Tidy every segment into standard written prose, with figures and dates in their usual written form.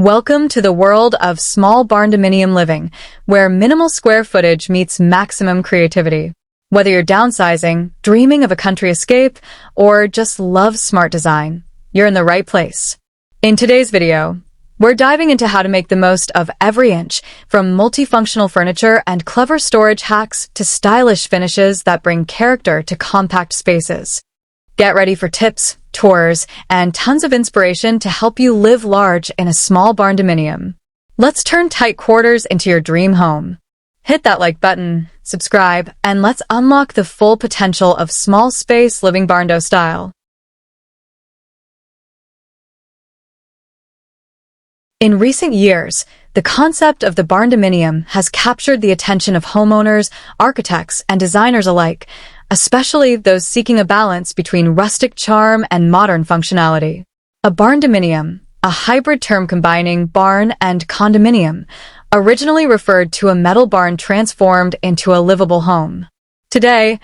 Welcome to the world of small barndominium living, where minimal square footage meets maximum creativity. Whether you're downsizing, dreaming of a country escape, or just love smart design, you're in the right place. In today's video, we're diving into how to make the most of every inch, from multifunctional furniture and clever storage hacks to stylish finishes that bring character to compact spaces. Get ready for tips, tours, and tons of inspiration to help you live large in a small barndominium. Let's turn tight quarters into your dream home. Hit that like button, subscribe, and let's unlock the full potential of small space living barndo style. In recent years, the concept of the barndominium has captured the attention of homeowners, architects, and designers alike, especially those seeking a balance between rustic charm and modern functionality. A barndominium, a hybrid term combining barn and condominium, originally referred to a metal barn transformed into a livable home. Today,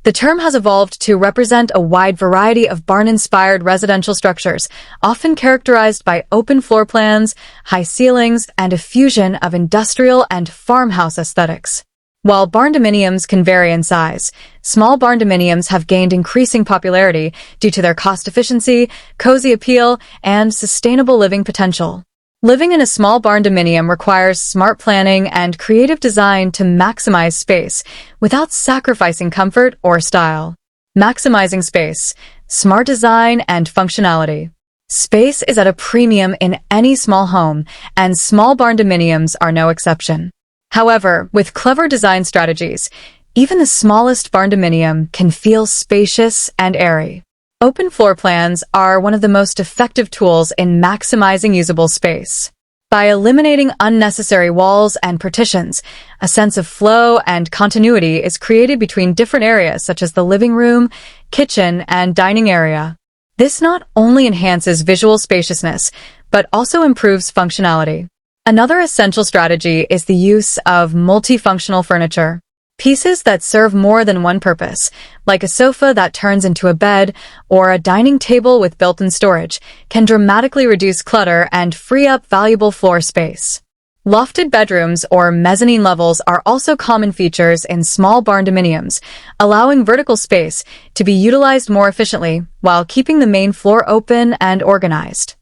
the term has evolved to represent a wide variety of barn-inspired residential structures, often characterized by open floor plans, high ceilings, and a fusion of industrial and farmhouse aesthetics. While barndominiums can vary in size, small barndominiums have gained increasing popularity due to their cost efficiency, cozy appeal, and sustainable living potential. Living in a small barndominium requires smart planning and creative design to maximize space without sacrificing comfort or style. Maximizing space, smart design, and functionality. Space is at a premium in any small home, and small barndominiums are no exception. However, with clever design strategies, even the smallest barndominium can feel spacious and airy. Open floor plans are one of the most effective tools in maximizing usable space. By eliminating unnecessary walls and partitions, a sense of flow and continuity is created between different areas such as the living room, kitchen, and dining area. This not only enhances visual spaciousness, but also improves functionality. Another essential strategy is the use of multifunctional furniture. Pieces that serve more than one purpose, like a sofa that turns into a bed or a dining table with built-in storage, can dramatically reduce clutter and free up valuable floor space. Lofted bedrooms or mezzanine levels are also common features in small barndominiums, allowing vertical space to be utilized more efficiently while keeping the main floor open and organized.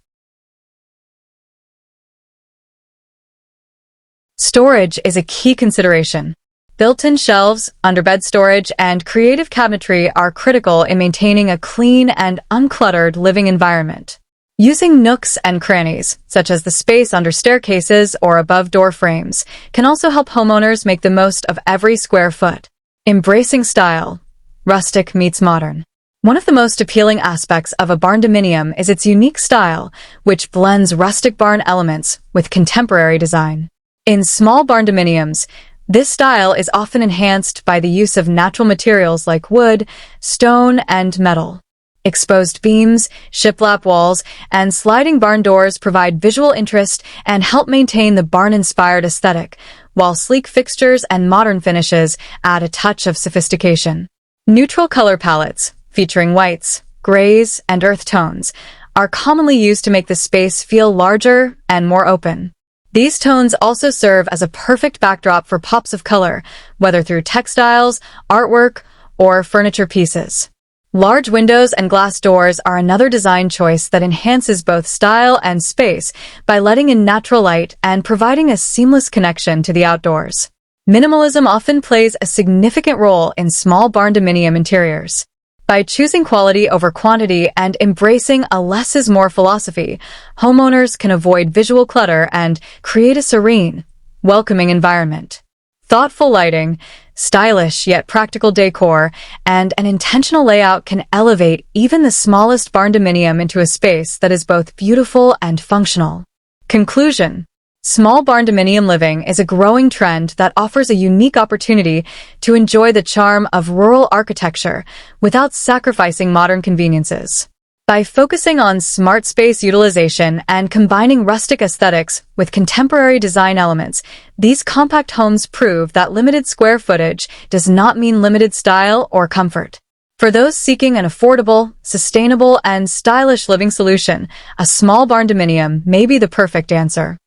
Storage is a key consideration. Built-in shelves, underbed storage, and creative cabinetry are critical in maintaining a clean and uncluttered living environment. Using nooks and crannies, such as the space under staircases or above door frames, can also help homeowners make the most of every square foot. Embracing style. Rustic meets modern. One of the most appealing aspects of a barndominium is its unique style, which blends rustic barn elements with contemporary design. In small barndominiums, this style is often enhanced by the use of natural materials like wood, stone, and metal. Exposed beams, shiplap walls, and sliding barn doors provide visual interest and help maintain the barn-inspired aesthetic, while sleek fixtures and modern finishes add a touch of sophistication. Neutral color palettes, featuring whites, grays, and earth tones, are commonly used to make the space feel larger and more open. These tones also serve as a perfect backdrop for pops of color, whether through textiles, artwork, or furniture pieces. Large windows and glass doors are another design choice that enhances both style and space by letting in natural light and providing a seamless connection to the outdoors. Minimalism often plays a significant role in small barndominium interiors. By choosing quality over quantity and embracing a less is more philosophy, homeowners can avoid visual clutter and create a serene, welcoming environment. Thoughtful lighting, stylish yet practical decor, and an intentional layout can elevate even the smallest barndominium into a space that is both beautiful and functional. Conclusion. Small barndominium living is a growing trend that offers a unique opportunity to enjoy the charm of rural architecture without sacrificing modern conveniences. By focusing on smart space utilization and combining rustic aesthetics with contemporary design elements, these compact homes prove that limited square footage does not mean limited style or comfort. For those seeking an affordable, sustainable, and stylish living solution, a small barndominium may be the perfect answer.